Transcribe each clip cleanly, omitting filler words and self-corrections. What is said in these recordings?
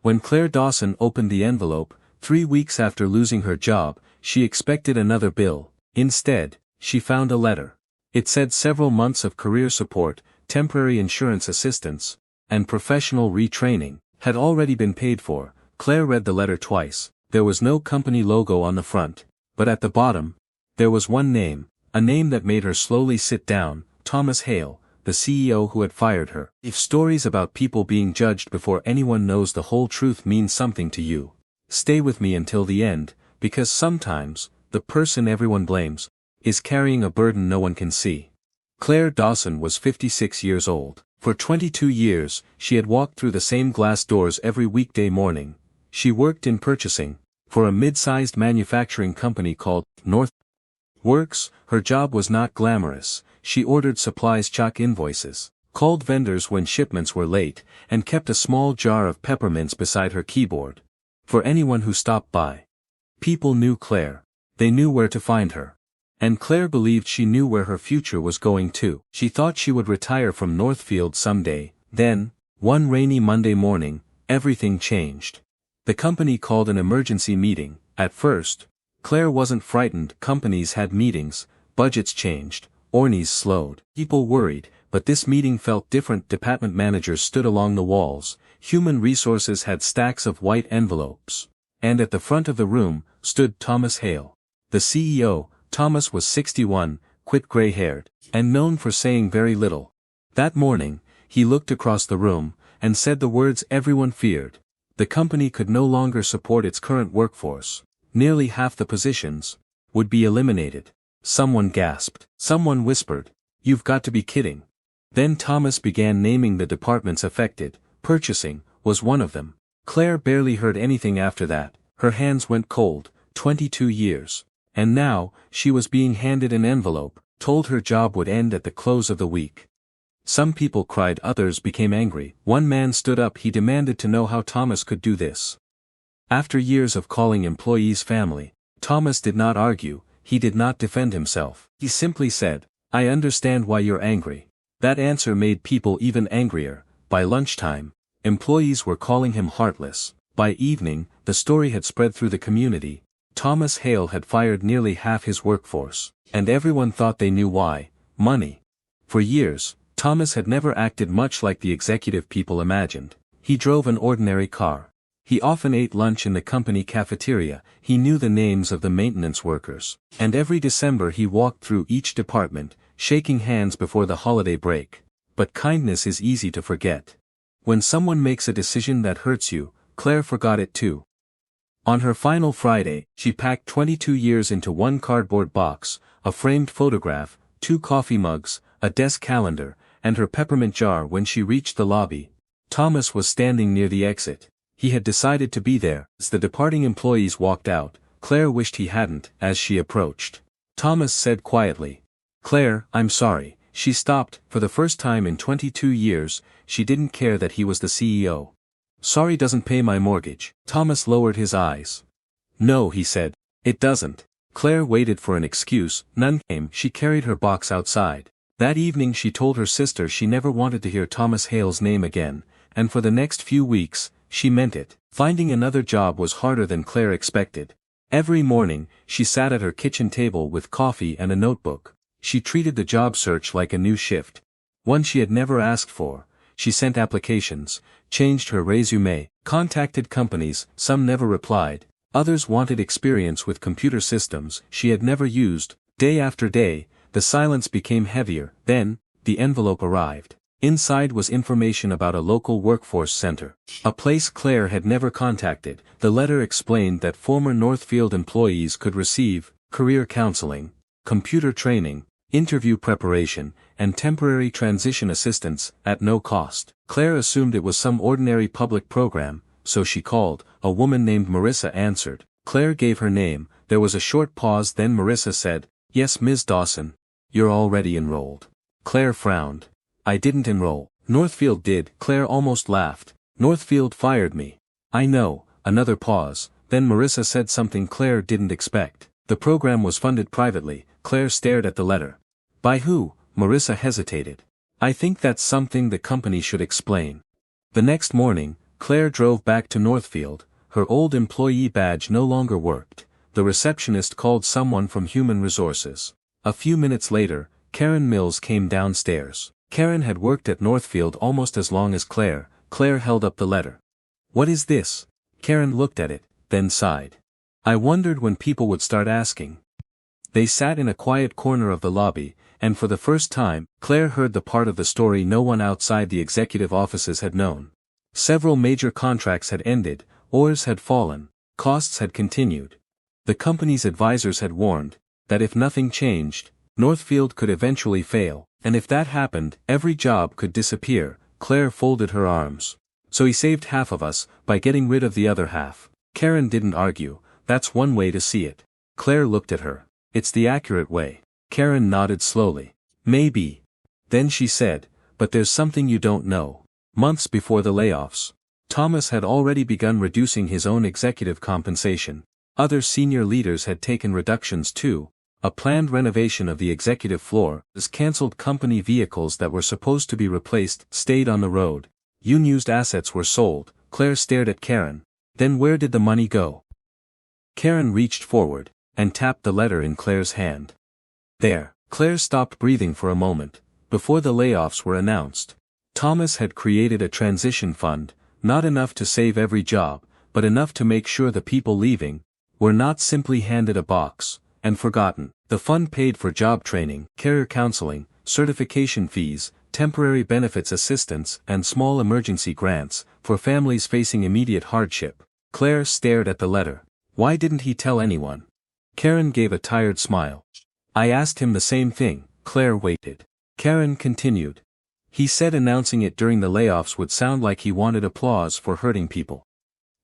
When Claire Dawson opened the envelope, 3 weeks after losing her job, she expected another bill. Instead, she found a letter. It said several months of career support, temporary insurance assistance, and professional retraining had already been paid for. Claire read the letter twice. There was no company logo on the front, but at the bottom, there was one name, a name that made her slowly sit down: Thomas Hale, the CEO who had fired her. If stories about people being judged before anyone knows the whole truth mean something to you, stay with me until the end, because sometimes, the person everyone blames is carrying a burden no one can see. Claire Dawson was 56 years old. For 22 years, she had walked through the same glass doors every weekday morning. She worked in purchasing for a mid-sized manufacturing company called Works. Her job was not glamorous. She ordered supplies, chalk invoices, called vendors when shipments were late, and kept a small jar of peppermints beside her keyboard for anyone who stopped by. People knew Claire. They knew where to find her. And Claire believed she knew where her future was going too. She thought she would retire from Northfield someday. Then, one rainy Monday morning, everything changed. The company called an emergency meeting. At first, Claire wasn't frightened. Companies had meetings, budgets changed, ornies slowed. People worried, but this meeting felt different. Department managers stood along the walls, human resources had stacks of white envelopes. And at the front of the room, stood Thomas Hale. The CEO. Thomas was 61, quite gray-haired, and known for saying very little. That morning, he looked across the room, and said the words everyone feared. The company could no longer support its current workforce. Nearly half the positions would be eliminated. Someone gasped. Someone whispered, "You've got to be kidding." Then Thomas began naming the departments affected. Purchasing was one of them. Claire barely heard anything after that. Her hands went cold. 22 years. And now, she was being handed an envelope, told her job would end at the close of the week. Some people cried, others became angry. One man stood up. He demanded to know how Thomas could do this. After years of calling employees family, Thomas did not argue, he did not defend himself. He simply said, "I understand why you're angry." That answer made people even angrier. By lunchtime, employees were calling him Heartless. By evening, the story had spread through the community. Thomas Hale had fired nearly half his workforce, and everyone thought they knew why: money. For years, Thomas had never acted much like the executive people imagined. He drove an ordinary car. He often ate lunch in the company cafeteria. He knew the names of the maintenance workers. And every December he walked through each department, shaking hands before the holiday break. But kindness is easy to forget. When someone makes a decision that hurts you, Claire forgot it too. On her final Friday, she packed 22 years into one cardboard box: a framed photograph, 2 coffee mugs, a desk calendar, and her peppermint jar. When she reached the lobby, Thomas was standing near the exit. He had decided to be there. As the departing employees walked out, Claire wished he hadn't. As she approached, Thomas said quietly, "Claire, I'm sorry." She stopped. For the first time in 22 years, she didn't care that he was the CEO. "Sorry doesn't pay my mortgage." Thomas lowered his eyes. "No," he said, "it doesn't." Claire waited for an excuse. None came. She carried her box outside. That evening she told her sister she never wanted to hear Thomas Hale's name again, and for the next few weeks, she meant it. Finding another job was harder than Claire expected. Every morning, she sat at her kitchen table with coffee and a notebook. She treated the job search like a new shift, one she had never asked for. She sent applications, changed her resume, contacted companies. Some never replied. Others wanted experience with computer systems she had never used. Day after day, the silence became heavier. Then, the envelope arrived. Inside was information about a local workforce center, a place Claire had never contacted. The letter explained that former Northfield employees could receive career counseling, computer training, interview preparation, and temporary transition assistance at no cost. Claire assumed it was some ordinary public program, so she called. A woman named Marissa answered. Claire gave her name. There was a short pause, then Marissa said, "Yes, Ms. Dawson. You're already enrolled." Claire frowned. "I didn't enroll." "Northfield did." Claire almost laughed. "Northfield fired me." "I know." Another pause. Then Marissa said something Claire didn't expect. "The program was funded privately." Claire stared at the letter. "By who?" Marissa hesitated. "I think that's something the company should explain." The next morning, Claire drove back to Northfield. Her old employee badge no longer worked. The receptionist called someone from Human Resources. A few minutes later, Karen Mills came downstairs. Karen had worked at Northfield almost as long as Claire. Claire held up the letter. "What is this?" Karen looked at it, then sighed. "I wondered when people would start asking." They sat in a quiet corner of the lobby, and for the first time, Claire heard the part of the story no one outside the executive offices had known. Several major contracts had ended, orders had fallen, costs had continued. The company's advisors had warned that if nothing changed, Northfield could eventually fail, and if that happened, every job could disappear. Claire folded her arms. "So he saved half of us, by getting rid of the other half." Karen didn't argue. "That's one way to see it." Claire looked at her. "It's the accurate way." Karen nodded slowly. "Maybe." Then she said, "But there's something you don't know." Months before the layoffs, Thomas had already begun reducing his own executive compensation. Other senior leaders had taken reductions too. A planned renovation of the executive floor, as cancelled company vehicles that were supposed to be replaced stayed on the road. Unused assets were sold. Claire stared at Karen. "Then where did the money go?" Karen reached forward and tapped the letter in Claire's hand. "There." Claire stopped breathing for a moment. Before the layoffs were announced, Thomas had created a transition fund, not enough to save every job, but enough to make sure the people leaving were not simply handed a box and forgotten. The fund paid for job training, career counseling, certification fees, temporary benefits assistance, and small emergency grants for families facing immediate hardship. Claire stared at the letter. Why didn't he tell anyone? Karen gave a tired smile. "I asked him the same thing." Claire waited. Karen continued. "He said announcing it during the layoffs would sound like he wanted applause for hurting people."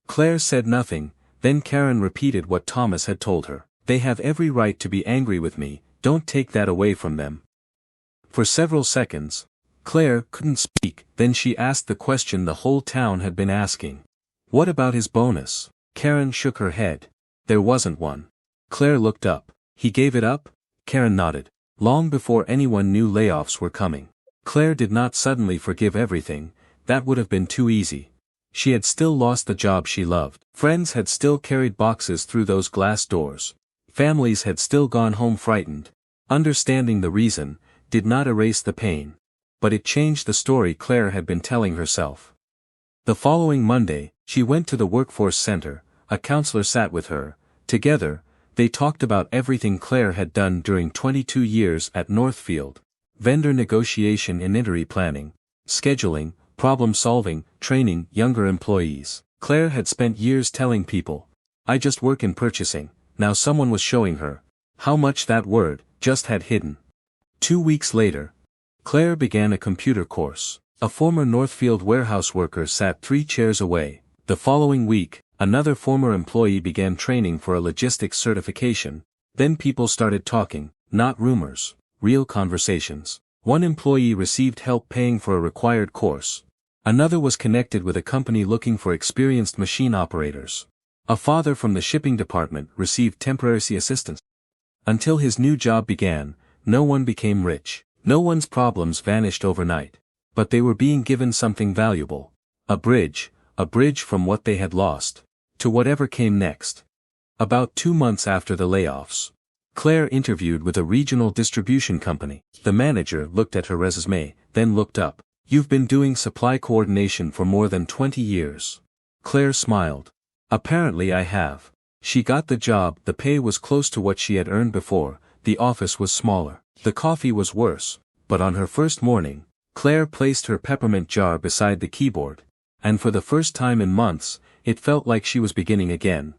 Claire said nothing, then Karen repeated what Thomas had told her. "They have every right to be angry with me, don't take that away from them." For several seconds, Claire couldn't speak, then she asked the question the whole town had been asking. "What about his bonus?" Karen shook her head. "There wasn't one." Claire looked up. "He gave it up?" Karen nodded. Long before anyone knew layoffs were coming. Claire did not suddenly forgive everything, that would have been too easy. She had still lost the job she loved. Friends had still carried boxes through those glass doors. Families had still gone home frightened. Understanding the reason did not erase the pain. But it changed the story Claire had been telling herself. The following Monday, she went to the workforce center. A counselor sat with her. Together, they talked about everything Claire had done during 22 years at Northfield. Vendor negotiation, inventory planning, scheduling, problem solving, training younger employees. Claire had spent years telling people, "I just work in purchasing." Now someone was showing her how much that word just had hidden. 2 weeks later, Claire began a computer course. A former Northfield warehouse worker sat 3 chairs away. The following week, another former employee began training for a logistics certification. Then people started talking, not rumors, real conversations. One employee received help paying for a required course. Another was connected with a company looking for experienced machine operators. A father from the shipping department received temporary assistance. Until his new job began, no one became rich. No one's problems vanished overnight. But they were being given something valuable. A bridge from what they had lost to whatever came next. About 2 months after the layoffs, Claire interviewed with a regional distribution company. The manager looked at her resume, then looked up. "You've been doing supply coordination for more than 20 years. Claire smiled. "Apparently I have." She got the job. The pay was close to what she had earned before. The office was smaller. The coffee was worse. But on her first morning, Claire placed her peppermint jar beside the keyboard. And for the first time in months, it felt like she was beginning again.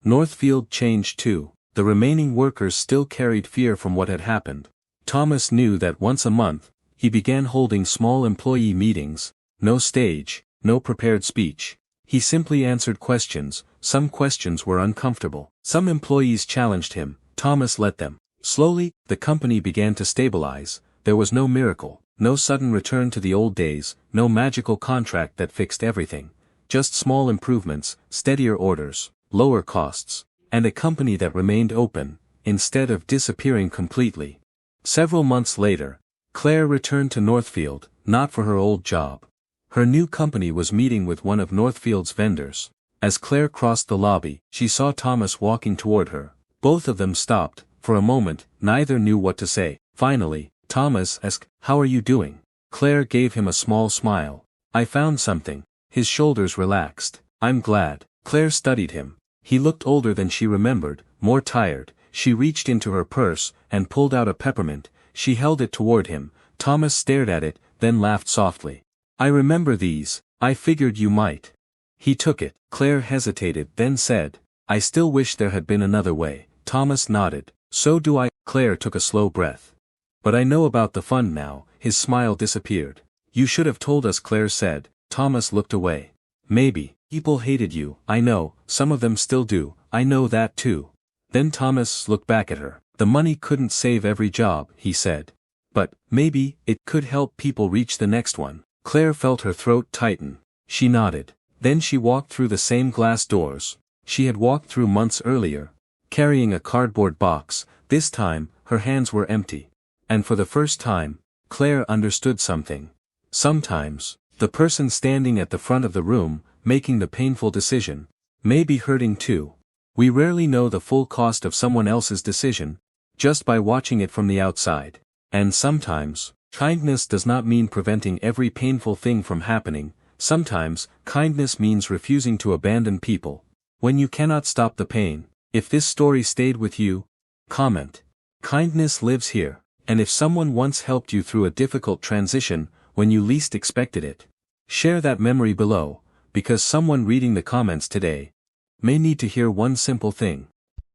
Northfield changed too. The remaining workers still carried fear from what had happened. Thomas knew that once a month, he began holding small employee meetings. No stage, no prepared speech. He simply answered questions. Some questions were uncomfortable. Some employees challenged him. Thomas let them. Slowly, the company began to stabilize. There was no miracle, no sudden return to the old days, no magical contract that fixed everything. Just small improvements, steadier orders, lower costs, and a company that remained open, instead of disappearing completely. Several months later, Claire returned to Northfield, not for her old job. Her new company was meeting with one of Northfield's vendors. As Claire crossed the lobby, she saw Thomas walking toward her. Both of them stopped. For a moment, neither knew what to say. Finally, Thomas asked, "How are you doing?" Claire gave him a small smile. "I found something." His shoulders relaxed. "I'm glad." Claire studied him. He looked older than she remembered, more tired. She reached into her purse and pulled out a peppermint. She held it toward him. Thomas stared at it, then laughed softly. "I remember these. I figured you might." He took it. Claire hesitated, then said, "I still wish there had been another way." Thomas nodded. "So do I." Claire took a slow breath. "But I know about the fund now." His smile disappeared. "You should have told us," Claire said. Thomas looked away. "Maybe. People hated you, I know, some of them still do, I know that too." Then Thomas looked back at her. "The money couldn't save every job," he said. "But, maybe, it could help people reach the next one." Claire felt her throat tighten. She nodded. Then she walked through the same glass doors she had walked through months earlier, carrying a cardboard box. This time, her hands were empty. And for the first time, Claire understood something. Sometimes, the person standing at the front of the room, making the painful decision, may be hurting too. We rarely know the full cost of someone else's decision, just by watching it from the outside. And sometimes, kindness does not mean preventing every painful thing from happening. Sometimes, kindness means refusing to abandon people when you cannot stop the pain. If this story stayed with you, comment. Kindness lives here. And if someone once helped you through a difficult transition, when you least expected it, share that memory below, because someone reading the comments today may need to hear one simple thing.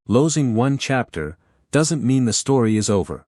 Closing one chapter doesn't mean the story is over.